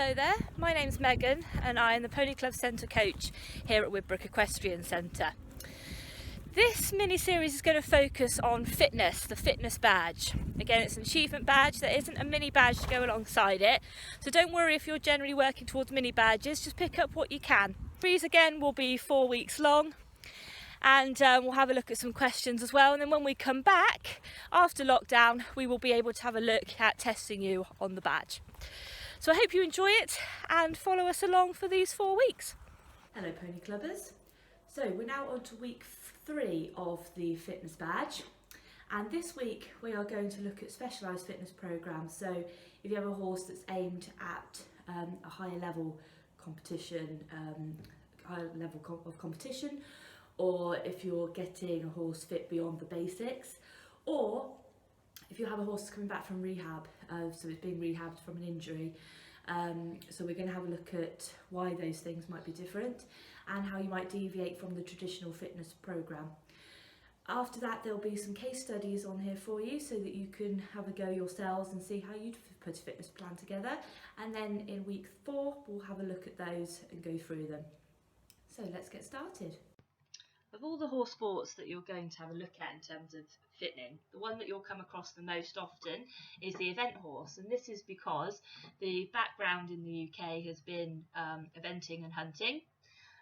Hello there, my name's Megan and I am the Pony Club Centre coach here at Widbrook Equestrian Centre. This mini-series is going to focus on fitness, the fitness badge. Again, it's an achievement badge, there isn't a mini badge to go alongside it, so don't worry if you're generally working towards mini badges, just pick up what you can. These again will be 4 weeks long, and we'll have a look at some questions as well, and then when we come back after lockdown we will be able to have a look at testing you on the badge. So I hope you enjoy it and follow us along for these 4 weeks. Hello Pony Clubbers. So we're now on to week 3 of the fitness badge, and this week we are going to look at specialised fitness programmes. So if you have a horse that's aimed at a higher level competition, of competition, or if you're getting a horse fit beyond the basics, or if you have a horse coming back from rehab, so it's been rehabbed from an injury. So we're going to have a look at why those things might be different and how you might deviate from the traditional fitness programme. After that there'll be some case studies on here for you so that you can have a go yourselves and see how you'd put a fitness plan together, and then in week 4 we'll have a look at those and go through them. So let's get started. Of all the horse sports that you're going to have a look at in terms of fitting, the one that you'll come across the most often is the event horse, and this is because the background in the UK has been eventing and hunting,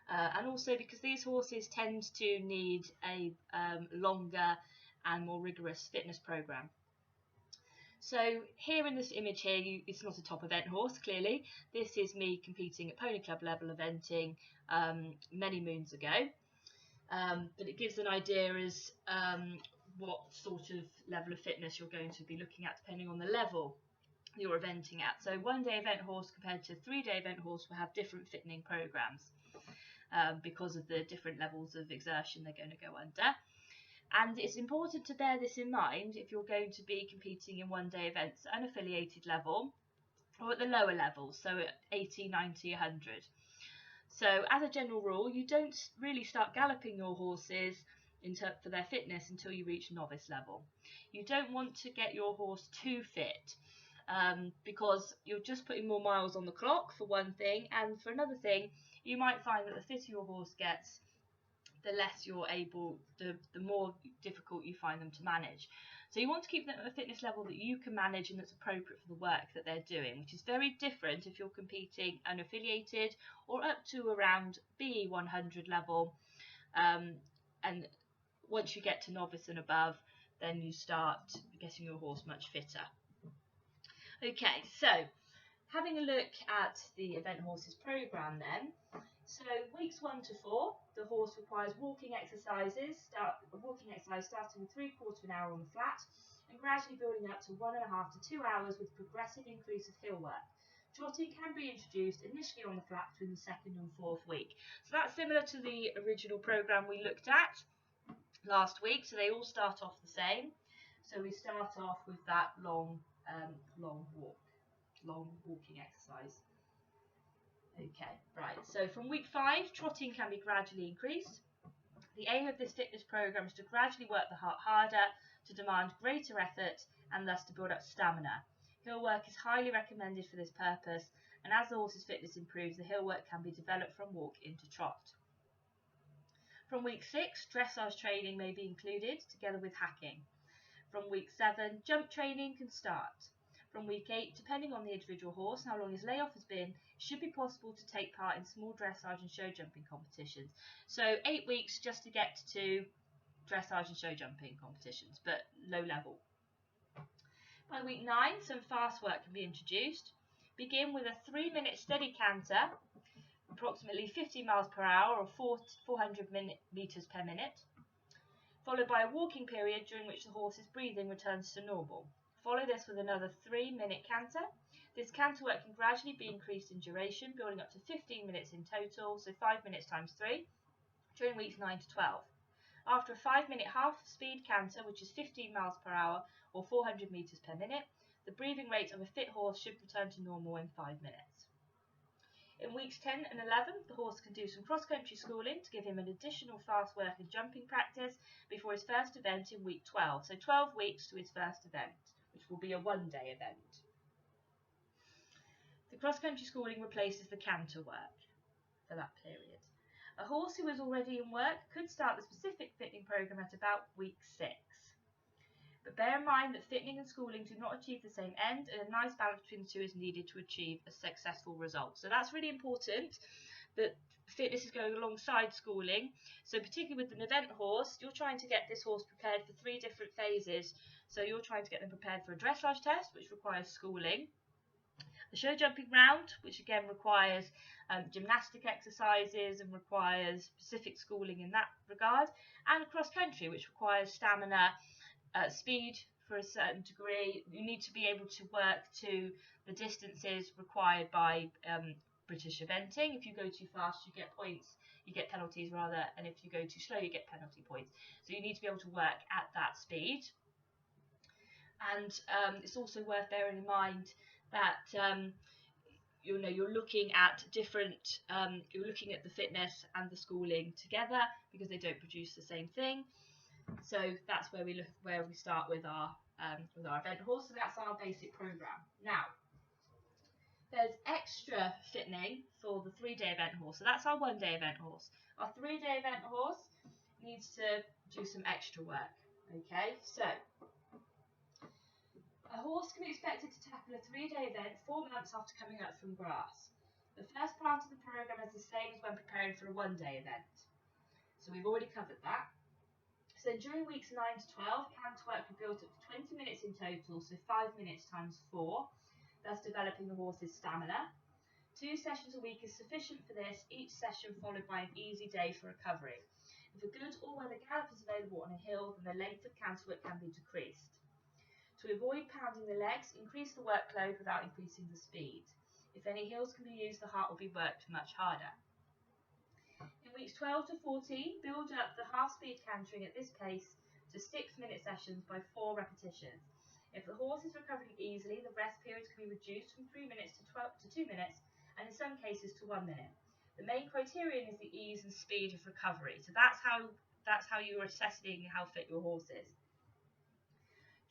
and also because these horses tend to need a longer and more rigorous fitness programme. So here in this image here, it's not a top event horse, clearly. This is me competing at Pony Club level eventing many moons ago. But it gives an idea as what sort of level of fitness you're going to be looking at depending on the level you're eventing at. So 1-day event horse compared to 3-day event horse will have different fitting programs because of the different levels of exertion they're going to go under. And it's important to bear this in mind if you're going to be competing in 1-day events at an unaffiliated level or at the lower levels, so at 80, 90, 100. So as a general rule, you don't really start galloping your horses for their fitness until you reach novice level. You don't want to get your horse too fit because you're just putting more miles on the clock for one thing, and for another thing, you might find that the fitter your horse gets, the less you're able, the more difficult you find them to manage. So you want to keep them at a fitness level that you can manage and that's appropriate for the work that they're doing, which is very different if you're competing unaffiliated or up to around BE 100 level. And once you get to novice and above, then you start getting your horse much fitter. Okay, so having a look at the event horses programme then. So weeks 1 to 4, the horse requires walking exercise starting with 3/4 of an hour on the flat and gradually building up to 1.5 to 2 hours with progressive increase of hill work. Trotting can be introduced initially on the flat between the 2nd and 4th week. So that's similar to the original programme we looked at last week, so they all start off the same. So we start off with that long walking exercise. Okay, right, so from week 5, trotting can be gradually increased. The aim of this fitness programme is to gradually work the heart harder, to demand greater effort, and thus to build up stamina. Hill work is highly recommended for this purpose, and as the horse's fitness improves, the hill work can be developed from walk into trot. From week 6, dressage training may be included, together with hacking. From week 7, jump training can start. From week 8, depending on the individual horse and how long his layoff has been, it should be possible to take part in small dressage and show jumping competitions. So 8 weeks just to get to dressage and show jumping competitions, but low level. By week 9, some fast work can be introduced. Begin with a 3-minute steady canter, approximately 50 miles per hour or 400 meters per minute, followed by a walking period during which the horse's breathing returns to normal. Follow this with another 3-minute canter. This canter work can gradually be increased in duration, building up to 15 minutes in total, so 5 minutes times 3, during weeks 9 to 12. After a 5-minute half-speed canter, which is 15 miles per hour or 400 meters per minute, the breathing rate of a fit horse should return to normal in 5 minutes. In weeks 10 and 11, the horse can do some cross-country schooling to give him an additional fast work and jumping practice before his first event in week 12, so 12 weeks to his first event, which will be a 1-day event. The The cross-country schooling replaces the canter work for that period. A horse who is already in work could start the specific fitting programme at about week 6. But bear in mind that fitting and schooling do not achieve the same end, and a nice balance between the two is needed to achieve a successful result. So that's really important, that fitness is going alongside schooling. So particularly with an event horse, you're trying to get this horse prepared for 3 different phases. So you're trying to get them prepared for a dressage test, which requires schooling, the show jumping round, which again requires gymnastic exercises and requires specific schooling in that regard, and cross country, which requires stamina, speed for a certain degree. You need to be able to work to the distances required by British eventing. If you go too fast, you get points, you get penalties rather, and if you go too slow, you get penalty points. So you need to be able to work at that speed. And it's also worth bearing in mind that you're looking at different, you're looking at the fitness and the schooling together because they don't produce the same thing. So that's where we start with our event horse. So that's our basic program. Now, there's extra fitting for the 3-day event horse. So that's our 1-day event horse. Our 3-day event horse needs to do some extra work. Okay, so a horse can be expected to tackle a 3-day event 4 months after coming up from grass. The first part of the program is the same as when preparing for a 1-day event. So we've already covered that. So during weeks 9 to 12, canter work will be built up to 20 minutes in total, so 5 minutes times 4, thus developing the horse's stamina. 2 sessions a week is sufficient for this, each session followed by an easy day for recovery. If a good all-weather gallop is available on a hill, then the length of canter work can be decreased. To avoid pounding the legs, increase the workload without increasing the speed. If any hills can be used, the heart will be worked much harder. In weeks 12 to 14, build up the half-speed cantering at this pace to 6-minute sessions by 4 repetitions. If the horse is recovering easily, the rest periods can be reduced from 3 minutes to 2 minutes, and in some cases to 1 minute. The main criterion is the ease and speed of recovery. So that's how you're assessing how fit your horse is.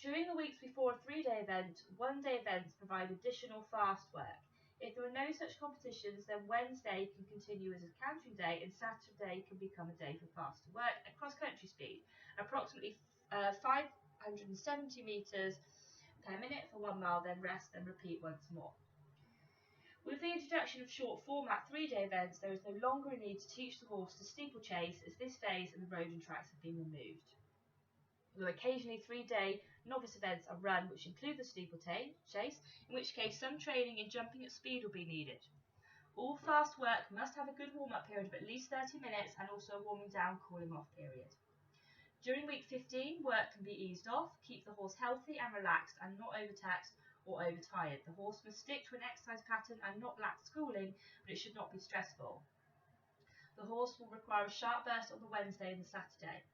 During the weeks before a 3-day event, 1-day events provide additional fast work. If there are no such competitions, then Wednesday can continue as a cantering day and Saturday can become a day for faster work at cross-country speed, approximately 570 metres per minute for 1 mile, then rest and repeat once more. With the introduction of short format 3-day events, there is no longer a need to teach the horse to steeplechase, as this phase and the road and tracks have been removed. Although occasionally 3-day novice events are run which include the steeplechase, in which case some training in jumping at speed will be needed. All fast work must have a good warm-up period of at least 30 minutes and also a warming down cooling off period. During week 15, work can be eased off, keep the horse healthy and relaxed and not overtaxed or overtired. The horse must stick to an exercise pattern and not lack schooling, but it should not be stressful. The horse will require a sharp burst on the Wednesday and the Saturday.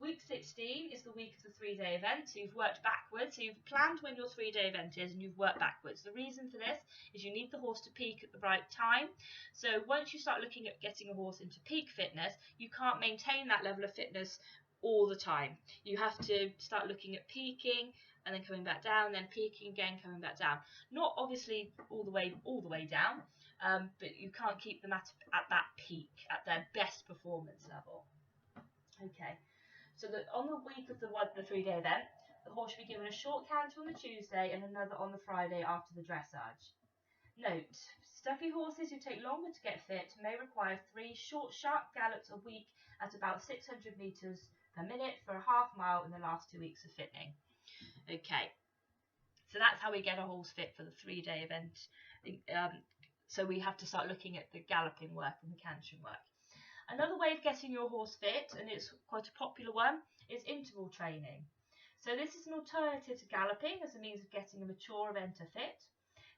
Week 16 is the week of the 3-day event, so you've worked backwards. So you've planned when your 3-day event is and you've worked backwards. The reason for this is you need the horse to peak at the right time. So once you start looking at getting a horse into peak fitness, you can't maintain that level of fitness all the time. You have to start looking at peaking and then coming back down, then peaking again, coming back down. Not obviously all the way down, but you can't keep them at that peak, at their best performance level. Okay. So that on the week of the 3-day event, the horse should be given a short canter on the Tuesday and another on the Friday after the dressage. Note, stuffy horses who take longer to get fit may require 3 short, sharp gallops a week at about 600 metres per minute for a half mile in the last 2 weeks of fitting. Okay, so that's how we get a horse fit for the 3-day event. So we have to start looking at the galloping work and the cantering work. Another way of getting your horse fit, and it's quite a popular one, is interval training. So this is an alternative to galloping as a means of getting a mature eventer fit.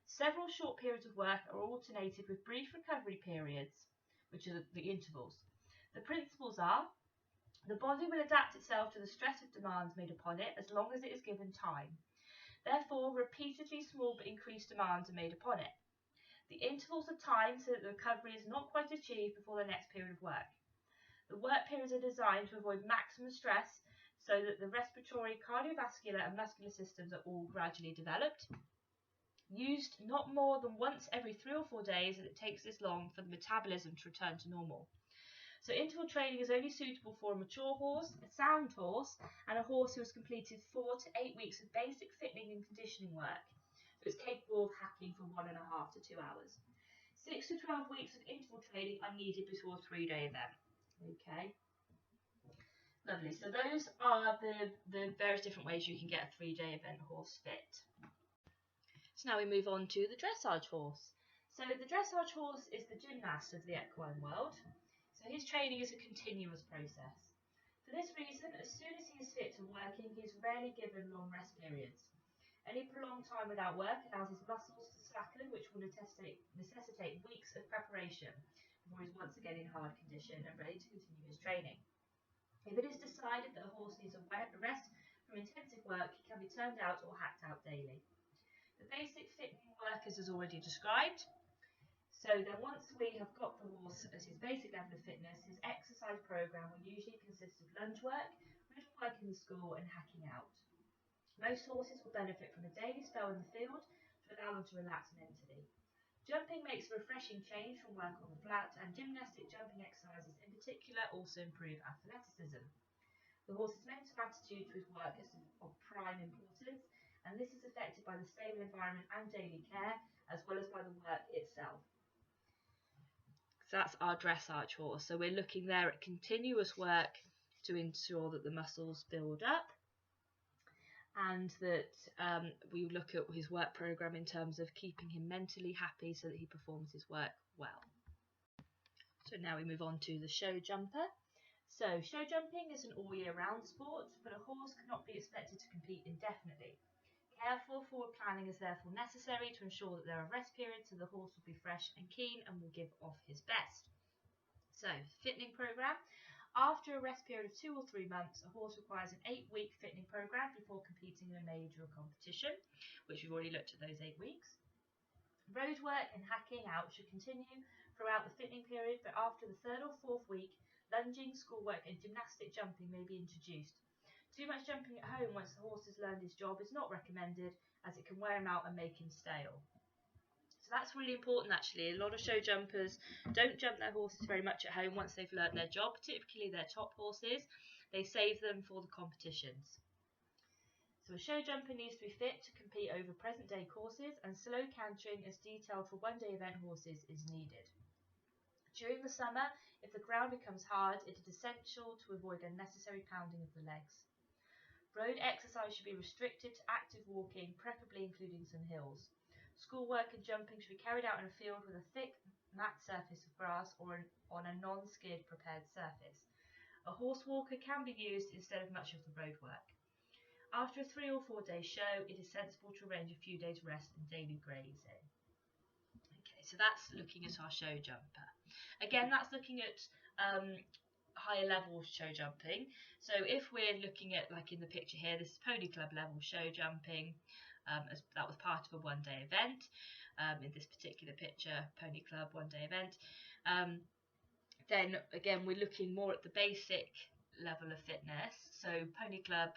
Several short periods of work are alternated with brief recovery periods, which are the intervals. The principles are: the body will adapt itself to the stress of demands made upon it as long as it is given time. Therefore, repeatedly small but increased demands are made upon it. The intervals are timed so that the recovery is not quite achieved before the next period of work. The work periods are designed to avoid maximum stress so that the respiratory, cardiovascular and muscular systems are all gradually developed. Used not more than once every 3 or 4 days, and it takes this long for the metabolism to return to normal. So interval training is only suitable for a mature horse, a sound horse, and a horse who has completed 4 to 8 weeks of basic fitting and conditioning work, so it's capable of hacking for 1.5 to 2 hours. 6 to 12 weeks of interval training are needed before a 3-day event. Okay. Lovely. So those are the various different ways you can get a 3-day event horse fit. So now we move on to the dressage horse. So the dressage horse is the gymnast of the equine world. So his training is a continuous process. For this reason, as soon as he is fit to working, he is rarely given long rest periods. Any prolonged time without work allows his muscles to slacken, which will necessitate weeks of preparation before he is once again in hard condition and ready to continue his training. If it is decided that a horse needs a rest from intensive work, he can be turned out or hacked out daily. The basic fitting work is as already described. So then once we have got the horse at his basic level of fitness, his exercise programme will usually consist of lunge work, written work in the school and hacking out. Most horses will benefit from a daily spell in the field to allow them to relax mentally. Jumping makes a refreshing change from work on the flat, and gymnastic jumping exercises in particular also improve athleticism. The horse's mental attitude to his work is of prime importance, and this is affected by the stable environment and daily care, as well as by the work itself. So that's our dressage horse. So we're looking there at continuous work to ensure that the muscles build up, and that we look at his work programme in terms of keeping him mentally happy so that he performs his work well. So now we move on to the show jumper. So show jumping is an all year round sport, but a horse cannot be expected to compete indefinitely. Careful forward planning is therefore necessary to ensure that there are rest periods so the horse will be fresh and keen and will give off his best. So, fitting programme. After a rest period of 2 or 3 months, a horse requires an 8-week fitting programme before competing in a major competition, which we've already looked at those 8 weeks. Road work and hacking out should continue throughout the fitting period, but after the 3rd or 4th week, lunging, schoolwork and gymnastic jumping may be introduced. Too much jumping at home once the horse has learned his job is not recommended, as it can wear him out and make him stale. So that's really important actually. A lot of show jumpers don't jump their horses very much at home once they've learned their job, particularly their top horses. They save them for the competitions. So a show jumper needs to be fit to compete over present day courses, and slow cantering as detailed for 1-day event horses is needed. During the summer, if the ground becomes hard, it is essential to avoid unnecessary pounding of the legs. Road exercise should be restricted to active walking, preferably including some hills. Schoolwork and jumping should be carried out in a field with a thick, matte surface of grass or on a non-skid prepared surface. A horse walker can be used instead of much of the road work. After a 3 or 4 day show, it is sensible to arrange a few days rest and daily grazing. Okay, so that's looking at our show jumper. Again, that's looking at higher level show jumping. So if we're looking at, like in the picture here, this is pony club level show jumping, as that was part of a 1-day event. In this particular picture, pony club 1-day event. Then again, we're looking more at the basic level of fitness. So pony club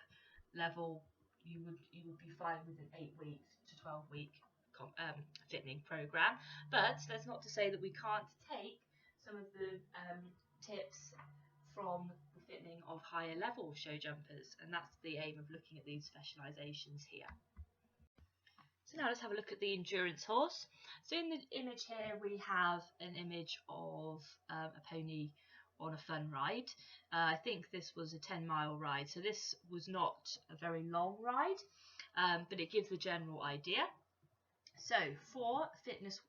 level, you would be fine with an 8-week to 12-week fitting program. But that's not to say that we can't take some of the tips from the fitting of higher level show jumpers, and that's the aim of looking at these specialisations here. So now let's have a look at the endurance horse. So in the image here we have an image of a pony on a fun ride. I think this was a 10-mile ride, so this was not a very long ride, but it gives the general idea. So for fitness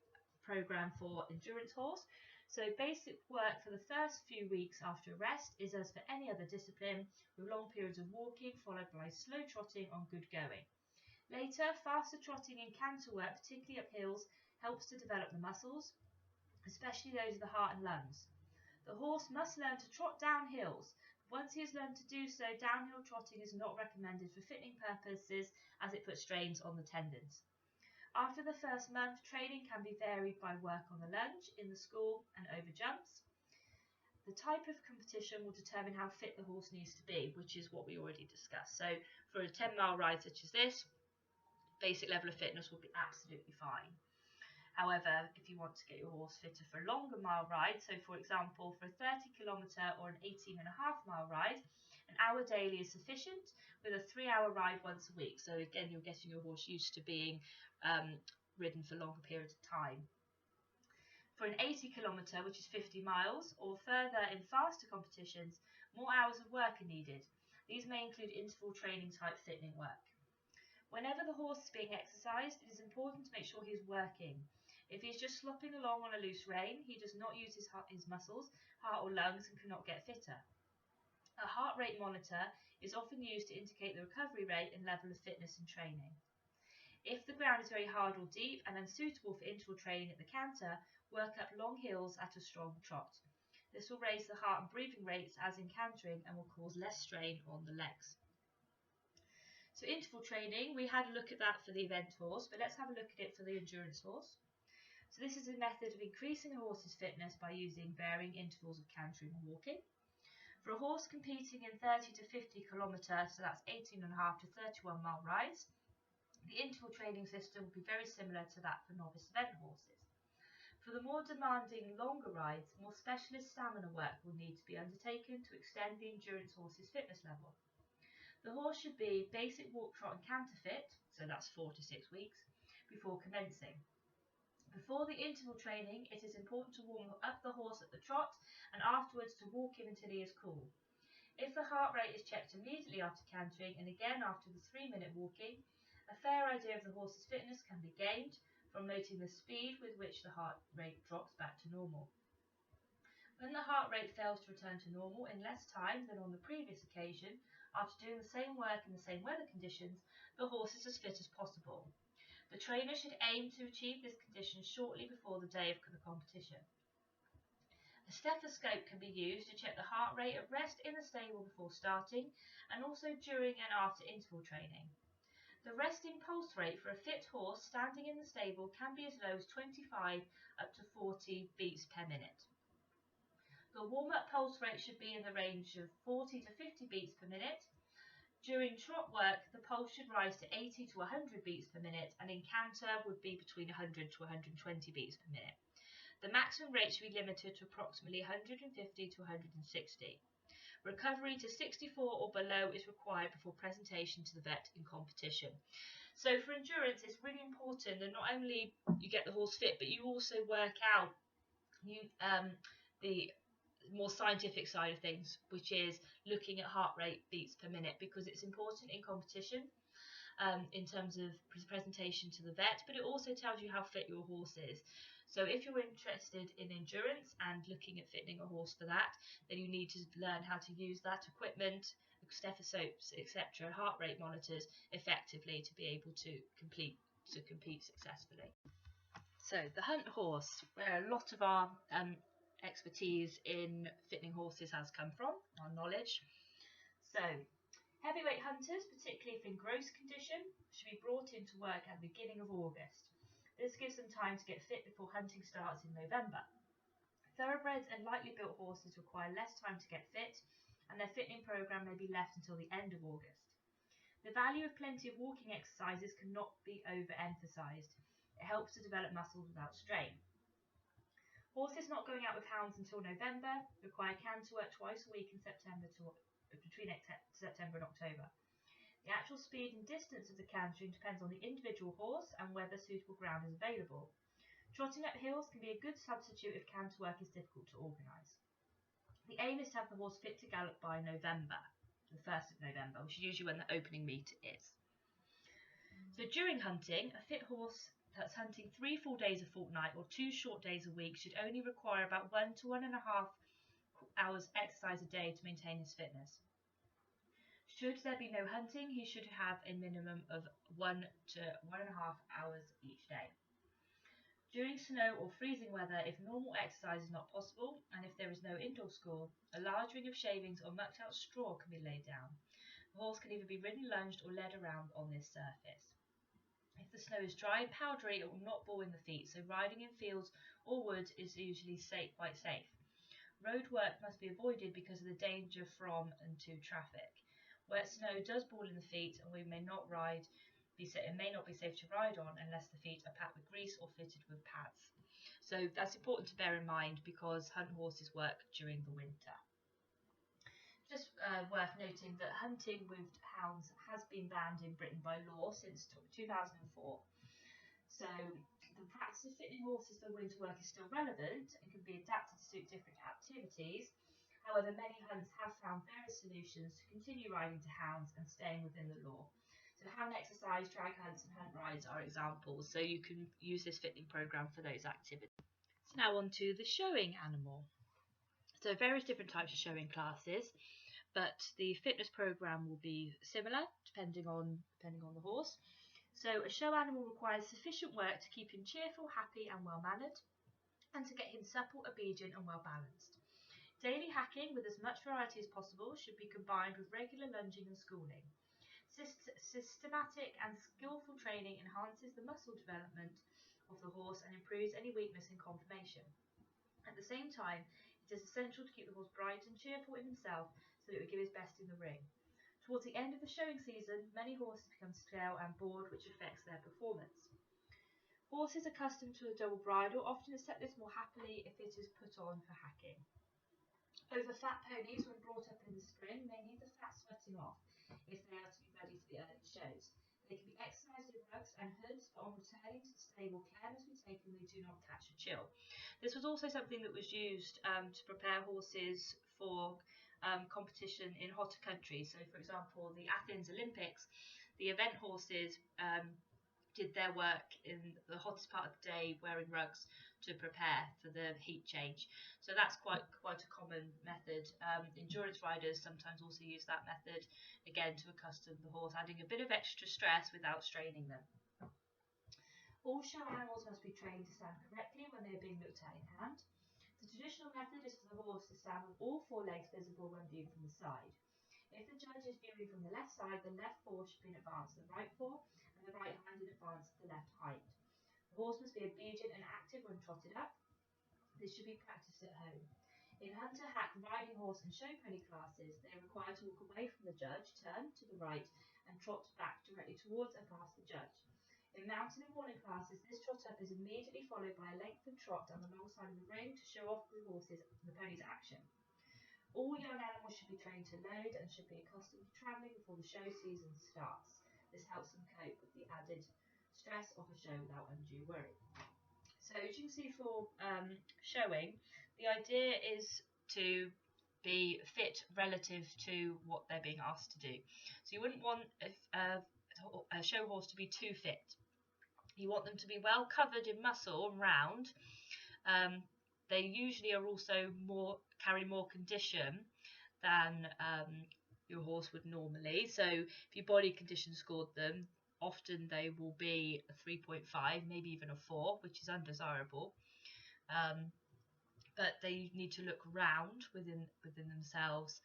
program for endurance horse, so basic work for the first few weeks after rest is as for any other discipline, with long periods of walking followed by slow trotting on good going. Later, faster trotting and canter work, particularly up hills, helps to develop the muscles, especially those of the heart and lungs. The horse must learn to trot down hills. Once he has learned to do so, downhill trotting is not recommended for fitting purposes, as it puts strains on the tendons. After the first month, training can be varied by work on the lunge, in the school and over jumps. The type of competition will determine how fit the horse needs to be, which is what we already discussed. So for a 10-mile ride such as this, basic level of fitness will be absolutely fine. However, if you want to get your horse fitter for a longer mile ride, so for example, for a 30-kilometre or an 18.5-mile ride, an hour daily is sufficient, with a 3-hour ride once a week. So again, you're getting your horse used to being ridden for longer periods of time. For an 80-kilometre, which is 50 miles, or further in faster competitions, more hours of work are needed. These may include interval training type fitting work. Whenever the horse is being exercised, it is important to make sure he is working. If he is just slopping along on a loose rein, he does not use his muscles, heart or lungs, and cannot get fitter. A heart rate monitor is often used to indicate the recovery rate and level of fitness and training. If the ground is very hard or deep and unsuitable for interval training at the canter, work up long hills at a strong trot. This will raise the heart and breathing rates as in cantering and will cause less strain on the legs. So interval training, we had a look at that for the event horse, but let's have a look at it for the endurance horse. So this is a method of increasing a horse's fitness by using varying intervals of cantering and walking. For a horse competing in 30 to 50 kilometre, so that's 18.5 to 31 mile rides, the interval training system will be very similar to that for novice event horses. For the more demanding longer rides, more specialist stamina work will need to be undertaken to extend the endurance horse's fitness level. The horse should be basic walk, trot and canter fit, so that's 4 to 6 weeks, before commencing. Before the interval training, it is important to warm up the horse at the trot and afterwards to walk him until he is cool. If the heart rate is checked immediately after cantering and again after the 3-minute walking, a fair idea of the horse's fitness can be gained from noting the speed with which the heart rate drops back to normal. When the heart rate fails to return to normal in less time than on the previous occasion, after doing the same work in the same weather conditions, the horse is as fit as possible. The trainer should aim to achieve this condition shortly before the day of the competition. A stethoscope can be used to check the heart rate at rest in the stable before starting and also during and after interval training. The resting pulse rate for a fit horse standing in the stable can be as low as 25 up to 40 beats per minute. The warm-up pulse rate should be in the range of 40 to 50 beats per minute. During trot work, the pulse should rise to 80 to 100 beats per minute, and in canter would be between 100 to 120 beats per minute. The maximum rate should be limited to approximately 150 to 160. Recovery to 64 or below is required before presentation to the vet in competition. So for endurance, it's really important that not only you get the horse fit, but you also work out the more scientific side of things, which is looking at heart rate beats per minute, because it's important in competition in terms of presentation to the vet, but it also tells you how fit your horse is. So if you're interested in endurance and looking at fitting a horse for that, then you need to learn how to use that equipment, stethoscopes, etc., heart rate monitors effectively to be able to compete successfully. So the hunt horse, where a lot of our expertise in fitting horses has come from, our knowledge. So heavyweight hunters, particularly if in gross condition, should be brought into work at the beginning of August. This gives them time to get fit before hunting starts in November. Thoroughbreds and lightly built horses require less time to get fit, and their fitting programme may be left until the end of August. The value of plenty of walking exercises cannot be overemphasised. It helps to develop muscles without strain. Horses not going out with hounds until November require canter work twice a week in between September and October. The actual speed and distance of the cantering depends on the individual horse and whether suitable ground is available. Trotting up hills can be a good substitute if canter work is difficult to organise. The aim is to have the horse fit to gallop by November, the 1st of November, which is usually when the opening meet is. So during hunting, a fit horse that's hunting 3 full days a fortnight or 2 short days a week should only require about 1 to 1.5 hours exercise a day to maintain his fitness. Should there be no hunting, he should have a minimum of 1 to 1.5 hours each day. During snow or freezing weather, if normal exercise is not possible, and if there is no indoor school, a large ring of shavings or mucked out straw can be laid down. The horse can either be ridden, lunged or led around on this surface. If the snow is dry and powdery, it will not bore in the feet, so riding in fields or woods is usually quite safe. Road work must be avoided because of the danger from and to traffic. Wet snow does ball in the feet, and we may not ride may not be safe to ride on unless the feet are packed with grease or fitted with pads. So that's important to bear in mind because hunt horses work during the winter. Just worth noting that hunting with hounds has been banned in Britain by law since 2004. So the practice of fitting horses for winter work is still relevant and can be adapted to suit different activities. However, many hunts have found various solutions to continue riding to hounds and staying within the law. So hound exercise, drag hunts and hunt rides are examples, so you can use this fitting programme for those activities. So now on to the showing animal. So various different types of showing classes, but the fitness programme will be similar depending on the horse. So a show animal requires sufficient work to keep him cheerful, happy and well mannered, and to get him supple, obedient and well balanced. Daily hacking with as much variety as possible should be combined with regular lunging and schooling. Systematic and skillful training enhances the muscle development of the horse and improves any weakness in conformation. At the same time, it is essential to keep the horse bright and cheerful in himself so that it will give his best in the ring. Towards the end of the showing season, many horses become stale and bored, which affects their performance. Horses accustomed to a double bridle often accept this more happily if it is put on for hacking. Over-fat ponies, when brought up in the spring, may need the fat sweating off if they are to be ready for the early shows. They can be exercised in rugs and hoods, but on returning to the stable, care must be taken they do not catch a chill. This was also something that was used to prepare horses for competition in hotter countries. So, for example, the Athens Olympics, the event horses did their work in the hottest part of the day wearing rugs to prepare for the heat change. So that's quite a common method. Endurance riders sometimes also use that method, again to accustom the horse, adding a bit of extra stress without straining them. All show animals must be trained to stand correctly when they are being looked at in hand. The traditional method is for the horse to stand with all four legs visible when viewed from the side. If the judge is viewing from the left side, the left fore should be in advance of the right fore, and the right hind in advance of the left hind. The horse must be obedient and active when trotted up. This should be practiced at home. In hunter, hack, riding horse and show pony classes, they are required to walk away from the judge, turn to the right, and trot back directly towards and past the judge. In mountain and warning classes, this trot up is immediately followed by a lengthened trot down the long side of the ring to show off the pony's action. All young animals should be trained to load and should be accustomed to travelling before the show season starts. This helps them cope with the added stress of a show without undue worry. So as you can see for showing, the idea is to be fit relative to what they're being asked to do. So you wouldn't want a show horse to be too fit. You want them to be well covered in muscle and round. They usually are also carry more condition than your horse would normally. So if you body condition scored them, often they will be a 3.5, maybe even a 4, which is undesirable. But they need to look round within themselves,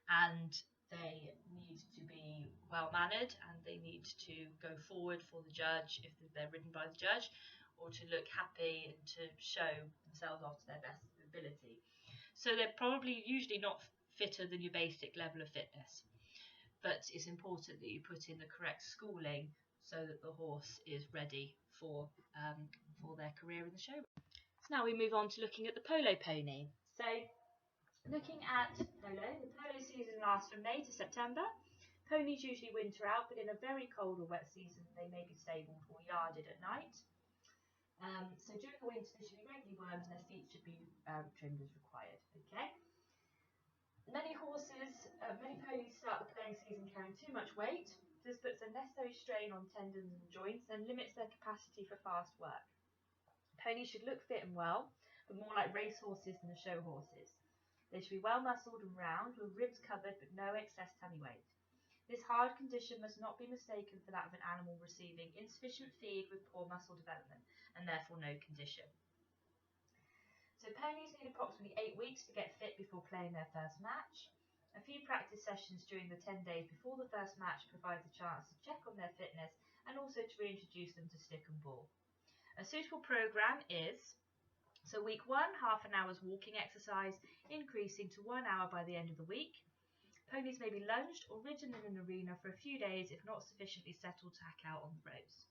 and they need to be well mannered, and they need to go forward for the judge if they're ridden by the judge, or to look happy and to show themselves off to their best ability. So they're probably usually not fitter than your basic level of fitness, but it's important that you put in the correct schooling so that the horse is ready for their career in the show. So now we move on to looking at the polo pony. So looking at polo, the polo season lasts from May to September. Ponies usually winter out, but in a very cold or wet season they may be stabled or yarded at night. So during the winter they should be regularly wormed and their feet should be trimmed as required. Okay. Many ponies start the playing season carrying too much weight. This puts unnecessary strain on tendons and joints and limits their capacity for fast work. Ponies should look fit and well, but more like race horses than the show horses. They should be well muscled and round, with ribs covered but no excess tummy weight. This hard condition must not be mistaken for that of an animal receiving insufficient feed with poor muscle development, and therefore no condition. So ponies need approximately 8 weeks to get fit before playing their first match. A few practice sessions during the 10 days before the first match provides a chance to check on their fitness and also to reintroduce them to stick and ball. A suitable programme is, so week 1, half an hour's walking exercise, increasing to 1 hour by the end of the week. Ponies may be lunged or ridden in an arena for a few days if not sufficiently settled to hack out on the roads.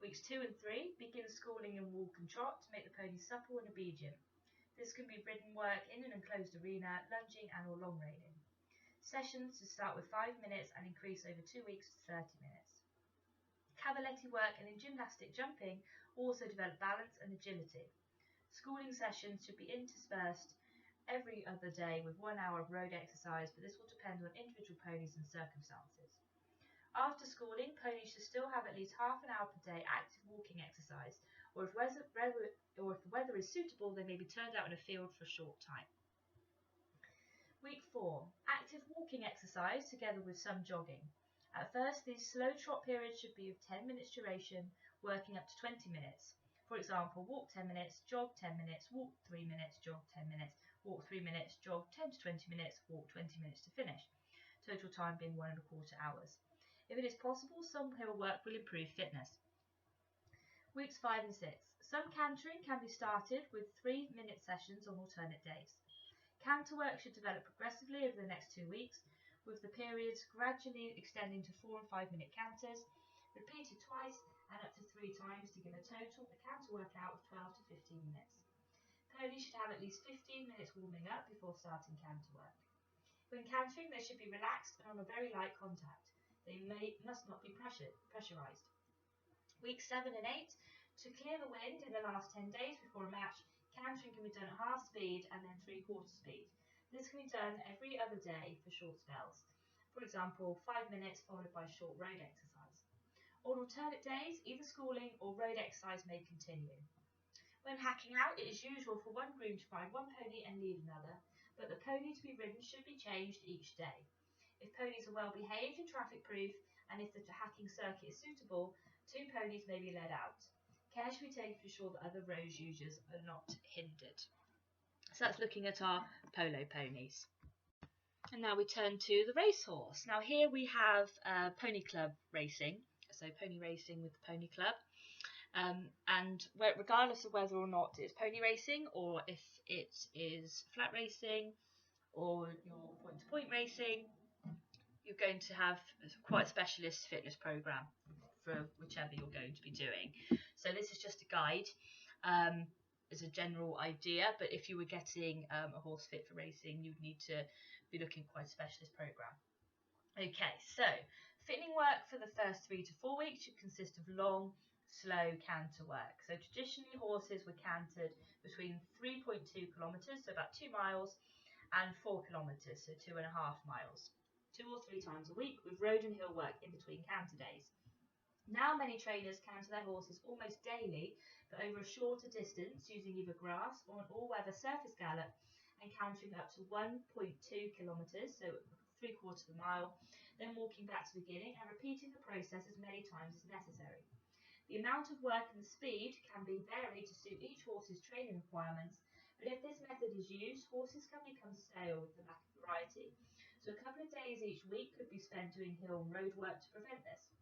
Weeks 2 and 3 begin schooling in walk and trot to make the pony supple and obedient. This can be ridden work in an enclosed arena, lunging and or long reining. Sessions to start with 5 minutes and increase over 2 weeks to 30 minutes. Cavaletti work and in gymnastic jumping also develop balance and agility. Schooling sessions should be interspersed every other day with 1 hour of road exercise, but this will depend on individual ponies and circumstances. After schooling, ponies should still have at least half an hour per day active walking exercise, or if the weather is suitable, they may be turned out in a field for a short time. Week 4. Active walking exercise together with some jogging. At first, these slow trot periods should be of 10 minutes duration, working up to 20 minutes. For example, walk 10 minutes, jog 10 minutes, walk 3 minutes, jog 10 minutes, walk 3 minutes, jog 10 to 20 minutes, walk 20 minutes to finish. Total time being 1¼ hours. If it is possible, some hill work will improve fitness. Weeks 5 and 6. Some cantering can be started with 3-minute sessions on alternate days. Canter work should develop progressively over the next 2 weeks, with the periods gradually extending to 4 and 5-minute canters, repeated twice and up to 3 times to give a total canter workout of 12 to 15 minutes. Ponies should have at least 15 minutes warming up before starting canter work. When cantering, they should be relaxed and on a very light contact. They must not be pressurised. Weeks 7 and 8. To clear the wind in the last 10 days before a match, cantering can be done at half speed and then 3/4 speed. This can be done every other day for short spells. For example, 5 minutes followed by a short road exercise. On alternate days, either schooling or road exercise may continue. When hacking out, it is usual for one groom to ride one pony and lead another, but the pony to be ridden should be changed each day. If ponies are well behaved and traffic proof, and if the hacking circuit is suitable, 2 ponies may be led out. Care should be taken to ensure that other road users are not hindered. So that's looking at our polo ponies. And now we turn to the racehorse. Now here we have pony club racing, so pony racing with the pony club. And regardless of whether or not it's pony racing or if it is flat racing or your point-to-point racing, you're going to have quite a specialist fitness program for whichever you're going to be doing. So this is just a guide as a general idea, but if you were getting a horse fit for racing, you'd need to be looking at quite a specialist program. Okay, so fitting work for the first 3 to 4 weeks should consist of long, slow canter work. So traditionally horses were cantered between 3.2 kilometres, so about 2 miles, and 4 kilometres, so 2.5 miles, 2 or 3 times a week, with road and hill work in between canter days. Now many trainers canter their horses almost daily for over a shorter distance using either grass or an all-weather surface gallop and cantering up to 1.2 kilometres, so 3/4 mile, then walking back to the beginning and repeating the process as many times as necessary. The amount of work and the speed can be varied to suit each horse's training requirements, but if this method is used, horses can become stale with the lack of variety. So a couple of days each week could be spent doing hill and road work to prevent this.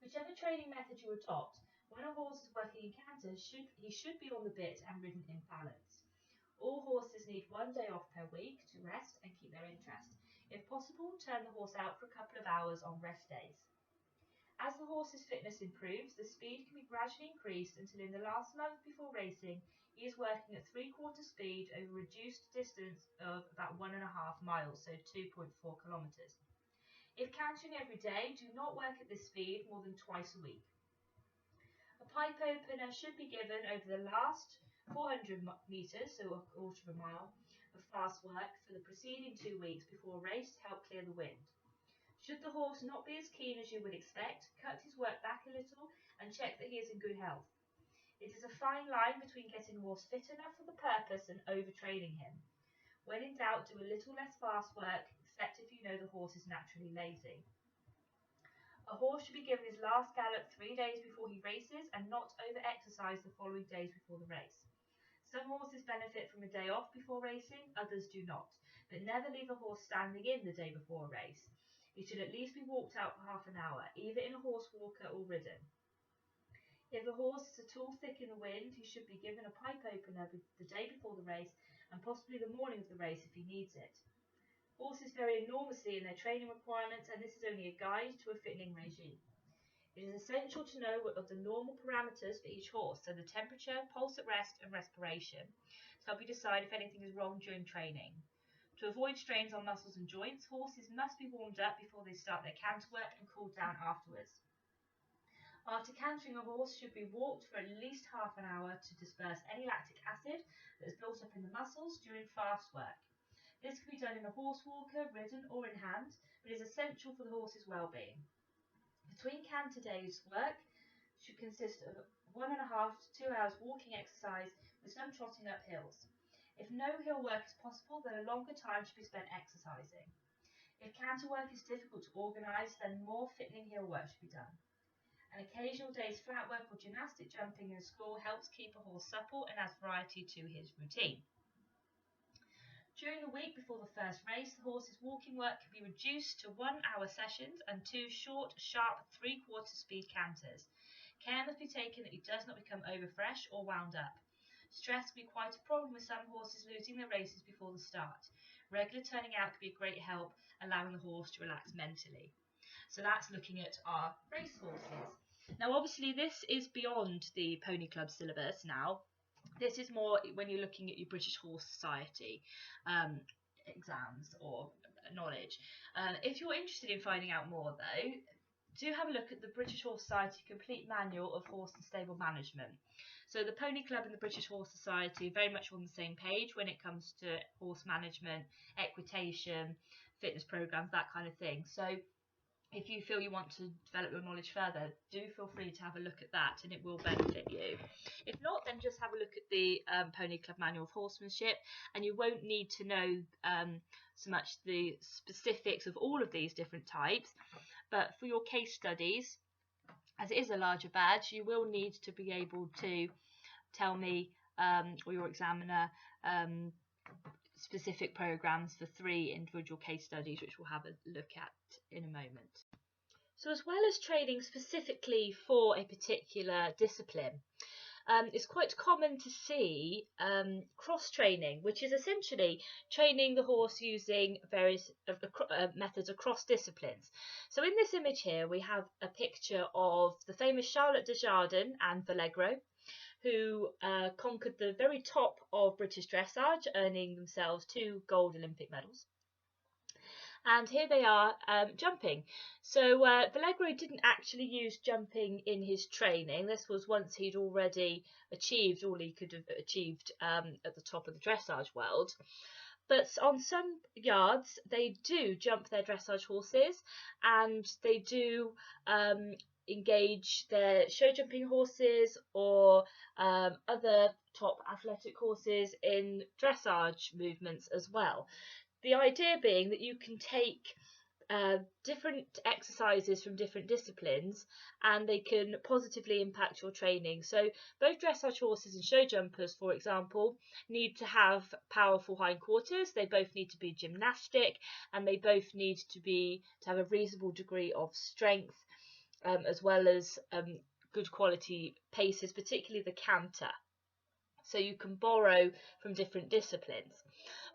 Whichever training method you adopt, when a horse is working in canters, he should be on the bit and ridden in balance. All horses need 1 day off per week to rest and keep their interest. If possible, turn the horse out for a couple of hours on rest days. As the horse's fitness improves, the speed can be gradually increased until in the last month before racing, he is working at 3/4 speed over a reduced distance of about 1.5 miles, so 2.4 kilometres. If cantering every day, do not work at this speed more than twice a week. A pipe opener should be given over the last 400 metres, so 1/4 mile, of fast work for the preceding 2 weeks before a race to help clear the wind. Should the horse not be as keen as you would expect, cut his work back a little and check that he is in good health. It is a fine line between getting a horse fit enough for the purpose and overtraining him. When in doubt, do a little less fast work, except if you know the horse is naturally lazy. A horse should be given his last gallop 3 days before he races and not over-exercise the following days before the race. Some horses benefit from a day off before racing, others do not, but never leave a horse standing in the day before a race. He should at least be walked out for half an hour, either in a horse walker or ridden. If the horse is at all thick in the wind, he should be given a pipe opener the day before the race and possibly the morning of the race if he needs it. Horses vary enormously in their training requirements, and this is only a guide to a fitting regime. It is essential to know what are the normal parameters for each horse, so the temperature, pulse at rest, and respiration, to help you decide if anything is wrong during training. To avoid strains on muscles and joints, horses must be warmed up before they start their canter work and cooled down afterwards. After cantering, a horse should be walked for at least half an hour to disperse any lactic acid that has built up in the muscles during fast work. This can be done in a horse walker, ridden or in hand, but is essential for the horse's well-being. Between canter days, work should consist of 1.5 to 2 hours walking exercise with some trotting up hills. If no hill work is possible, then a longer time should be spent exercising. If canter work is difficult to organise, then more fitting hill work should be done. An occasional day's flat work or gymnastic jumping in a school helps keep a horse supple and adds variety to his routine. During the week before the first race, the horse's walking work can be reduced to 1 hour sessions and 2 short, sharp, 3/4 speed canters. Care must be taken that he does not become overfresh or wound up. Stress can be quite a problem with some horses losing their races before the start. Regular turning out can be a great help, allowing the horse to relax mentally. So that's looking at our race horses. Now obviously this is beyond the Pony Club syllabus now. This is more when you're looking at your British Horse Society exams or knowledge. If you're interested in finding out more though, do have a look at the British Horse Society Complete Manual of Horse and Stable Management. So the Pony Club and the British Horse Society are very much on the same page when it comes to horse management, equitation, fitness programs, that kind of thing. So if you feel you want to develop your knowledge further, do feel free to have a look at that and it will benefit you. If not, then just have a look at the Pony Club Manual of Horsemanship, and you won't need to know so much the specifics of all of these different types, but for your case studies, as it is a larger badge, you will need to be able to tell me or your examiner specific programs for 3 individual case studies, which we'll have a look at in a moment. So as well as training specifically for a particular discipline, it's quite common to see cross-training, which is essentially training the horse using various methods across disciplines. So in this image here, we have a picture of the famous Charlotte Desjardins and Vallegro, who conquered the very top of British dressage, earning themselves 2 gold Olympic medals. And here they are jumping. So Vallegro didn't actually use jumping in his training. This was once he'd already achieved all he could have achieved at the top of the dressage world. But on some yards, they do jump their dressage horses, and they do engage their show jumping horses or other top athletic horses in dressage movements as well. The idea being that you can take different exercises from different disciplines and they can positively impact your training. So both dressage horses and show jumpers, for example, need to have powerful hindquarters. They both need to be gymnastic, and they both need to have a reasonable degree of strength, as well as good quality paces, particularly the canter. So you can borrow from different disciplines.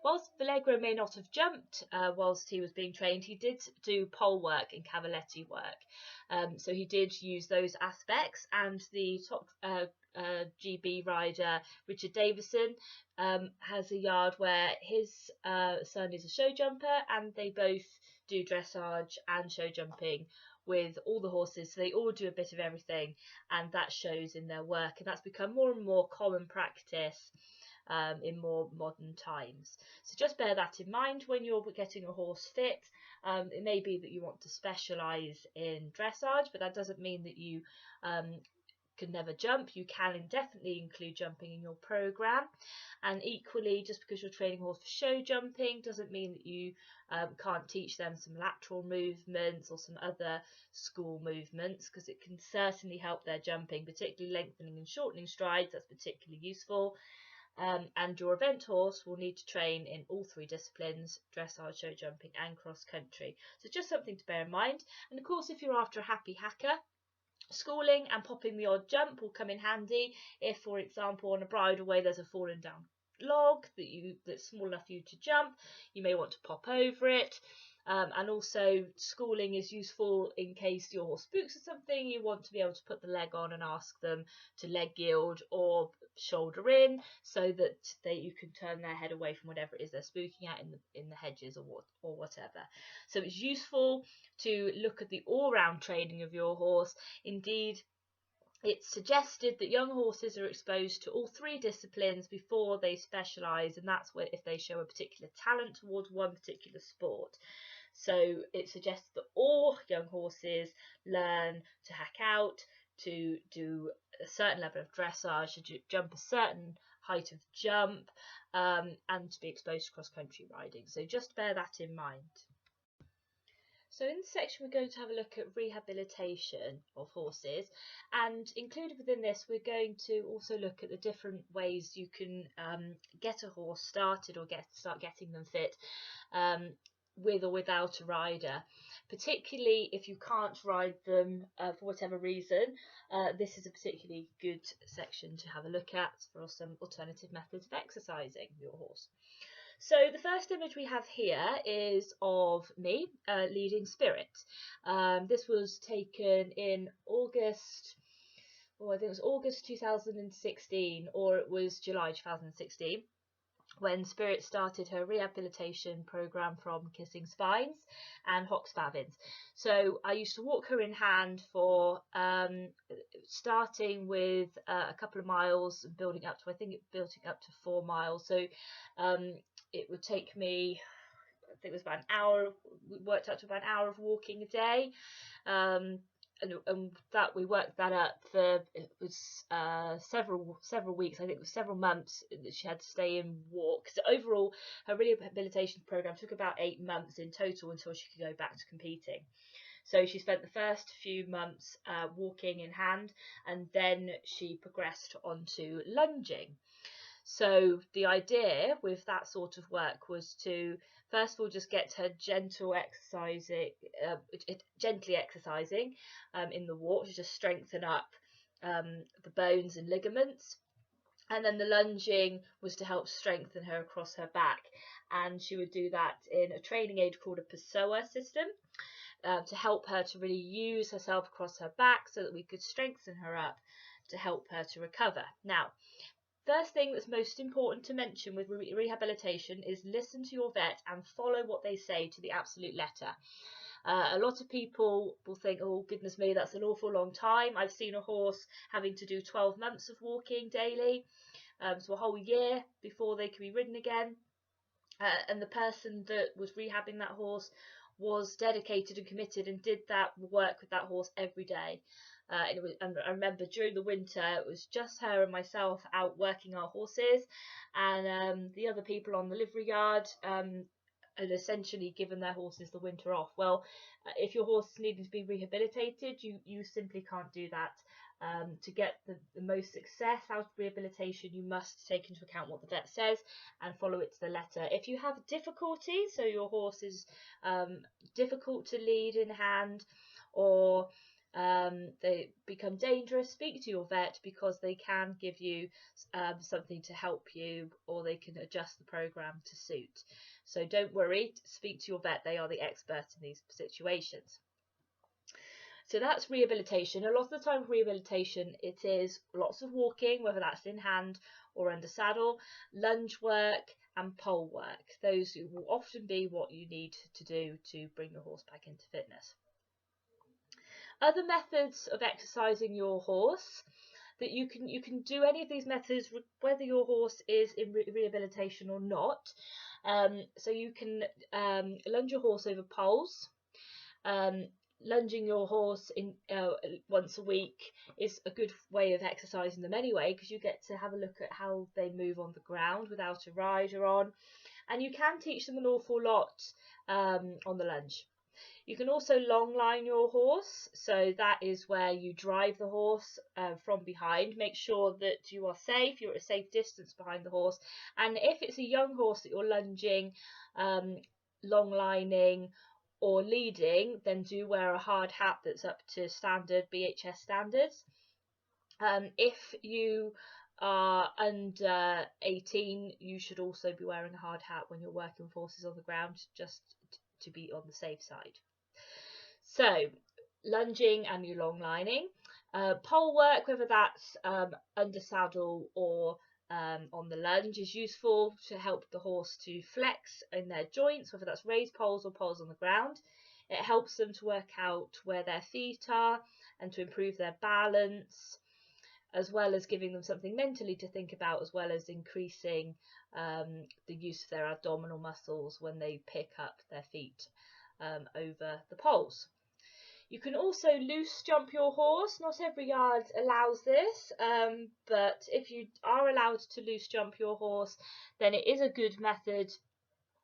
Whilst Vallegro may not have jumped whilst he was being trained, he did do pole work and cavaletti work. So he did use those aspects, and the top GB rider Richard Davison has a yard where his son is a show jumper, and they both do dressage and show jumping with all the horses, so they all do a bit of everything, and that shows in their work, and that's become more and more common practice in more modern times. So just bear that in mind when you're getting a horse fit. It may be that you want to specialise in dressage, but that doesn't mean that you can never jump. You can definitely include jumping in your programme, and equally, just because you're training a horse for show jumping doesn't mean that you can't teach them some lateral movements or some other school movements, because it can certainly help their jumping, particularly lengthening and shortening strides. That's particularly useful. And your event horse will need to train in all 3 disciplines: dressage, show jumping and cross country. So just something to bear in mind. And of course, if you're after a happy hacker, schooling and popping the odd jump will come in handy if, for example, on a bridle way there's a fallen down log that's small enough for you to jump. You may want to pop over it. And also schooling is useful in case your horse spooks or something. You want to be able to put the leg on and ask them to leg yield or shoulder in, so that you can turn their head away from whatever it is they're spooking at in the hedges or whatever. So it's useful to look at the all-round training of your horse. Indeed, it's suggested that young horses are exposed to all three disciplines before they specialise, and that's where if they show a particular talent towards one particular sport. So it suggests that all young horses learn to hack out, to do a certain level of dressage, to jump a certain height of jump, and to be exposed to cross-country riding. So just bear that in mind. So in this section we're going to have a look at rehabilitation of horses, and included within this we're going to also look at the different ways you can get a horse started or start getting them fit with or without a rider, particularly if you can't ride them for whatever reason. This is a particularly good section to have a look at for some alternative methods of exercising your horse. So the first image we have here is of me leading Spirit. This was taken in August, I think it was August 2016, or it was July 2016, when Spirit started her rehabilitation program from kissing spines and hock spavins. So I used to walk her in hand for starting with a couple of miles, building up to, I think it building up to 4 miles. So it would take me, I think it was about an hour, we worked up to about an hour of walking a day. And that we worked that up for, it was several weeks, I think it was several months that she had to stay in walk. So overall her rehabilitation program took about 8 months in total until she could go back to competing. So she spent the first few months walking in hand, and then she progressed onto lunging. So the idea with that sort of work was to first of all just get her gently exercising in the walk, to just strengthen up the bones and ligaments. And then the lunging was to help strengthen her across her back, and she would do that in a training aid called a Pessoa system, to help her to really use herself across her back so that we could strengthen her up to help her to recover. Now, first thing that's most important to mention with rehabilitation is listen to your vet and follow what they say to the absolute letter. A lot of people will think, oh goodness me, that's an awful long time. I've seen a horse having to do 12 months of walking daily, so a whole year before they can be ridden again. And the person that was rehabbing that horse was dedicated and committed and did that work with that horse every day. And I remember during the winter it was just her and myself out working our horses, and the other people on the livery yard had essentially given their horses the winter off. Well, if your horse is needing to be rehabilitated, you simply can't do that. To get the most success out of rehabilitation, you must take into account what the vet says and follow it to the letter. If you have difficulty, so your horse is difficult to lead in hand, or they become dangerous, speak to your vet, because they can give you something to help you, or they can adjust the program to suit. So don't worry, speak to your vet, they are the experts in these situations. So that's rehabilitation. A lot of the time for rehabilitation, it is lots of walking, whether that's in hand or under saddle, lunge work and pole work. Those will often be what you need to do to bring your horse back into fitness. Other methods of exercising your horse, that you can do any of these methods whether your horse is in rehabilitation or not. So you can lunge your horse over poles. Lunging your horse in once a week is a good way of exercising them anyway, because you get to have a look at how they move on the ground without a rider on, and you can teach them an awful lot on the lunge. You can also long line your horse, so that is where you drive the horse from behind. Make sure that you are safe, you're at a safe distance behind the horse, and if it's a young horse that you're lunging, long lining or leading, then do wear a hard hat that's up to standard BHS standards. If you are under 18, you should also be wearing a hard hat when you're working with horses on the ground, just to be on the safe side. So, lunging and your long lining. Pole work, whether that's under saddle or on the lunge, is useful to help the horse to flex in their joints, whether that's raised poles or poles on the ground. It helps them to work out where their feet are and to improve their balance, as well as giving them something mentally to think about, as well as increasing the use of their abdominal muscles when they pick up their feet over the poles. You can also loose jump your horse. Not every yard allows this, but if you are allowed to loose jump your horse, then it is a good method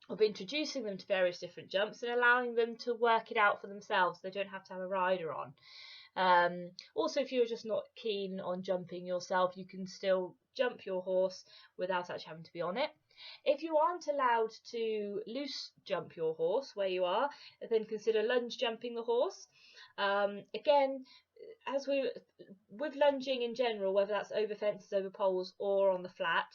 of introducing them to various different jumps and allowing them to work it out for themselves. They don't have to have a rider on. Also, if you're just not keen on jumping yourself, you can still jump your horse without actually having to be on it. If you aren't allowed to loose jump your horse where you are, then consider lunge jumping the horse. Again, as with lunging in general, whether that's over fences, over poles, or on the flat,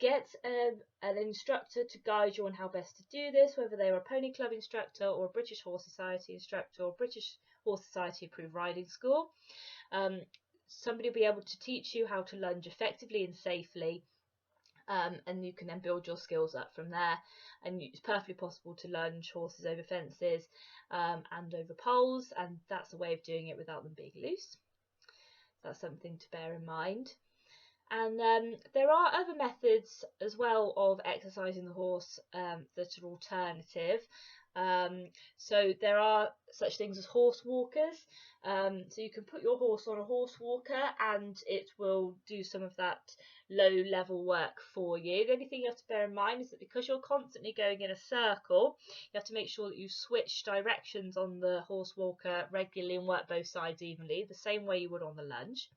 get an instructor to guide you on how best to do this, whether they're a pony club instructor or a British Horse Society instructor or British Horse Society approved riding school. Somebody will be able to teach you how to lunge effectively and safely, and you can then build your skills up from there. And it's perfectly possible to lunge horses over fences and over poles, and that's a way of doing it without them being loose. That's something to bear in mind. And there are other methods as well of exercising the horse that are alternative. So there are such things as horse walkers. So you can put your horse on a horse walker and it will do some of that low level work for you. The only thing you have to bear in mind is that because you're constantly going in a circle, you have to make sure that you switch directions on the horse walker regularly and work both sides evenly, the same way you would on the lunge.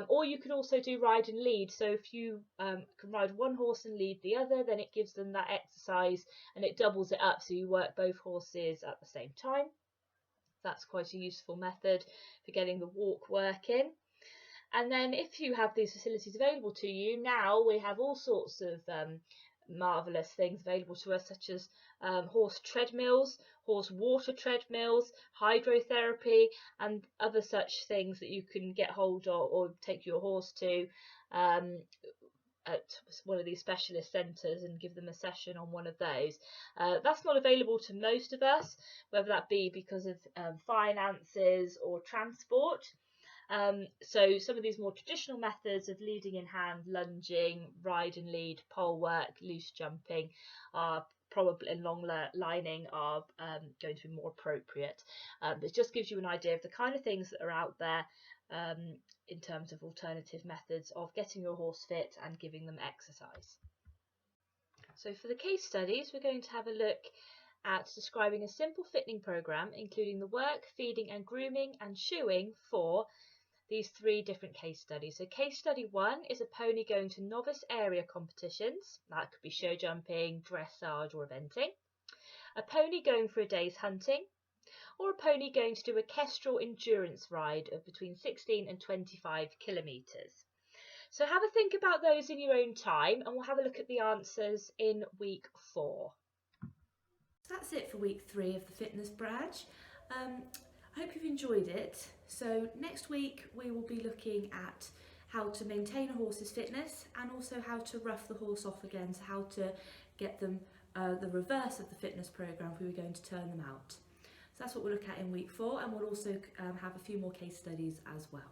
Or you can also do ride and lead. So if you can ride one horse and lead the other, then it gives them that exercise and it doubles it up, so you work both horses at the same time. That's quite a useful method for getting the walk working. And then if you have these facilities available to you, now we have all sorts of marvellous things available to us, such as horse treadmills, horse water treadmills, hydrotherapy, and other such things that you can get hold of or take your horse to at one of these specialist centres and give them a session on one of those. That's not available to most of us, whether that be because of finances or transport. So some of these more traditional methods of leading in hand, lunging, ride and lead, pole work, loose jumping are probably, and long lining are going to be more appropriate. But it just gives you an idea of the kind of things that are out there in terms of alternative methods of getting your horse fit and giving them exercise. So for the case studies, we're going to have a look at describing a simple fitting programme, including the work, feeding and grooming and shoeing for these three different case studies. So case study 1 is a pony going to novice area competitions. That could be show jumping, dressage or eventing. A pony going for a day's hunting, or a pony going to do a kestrel endurance ride of between 16 and 25 kilometres. So have a think about those in your own time, and we'll have a look at the answers in week 4. So that's it for week 3 of the Fitness Badge. I hope you've enjoyed it. So next week we will be looking at how to maintain a horse's fitness and also how to rough the horse off again, so how to get them the reverse of the fitness programme if we were going to turn them out. So that's what we'll look at in week 4, and we'll also have a few more case studies as well.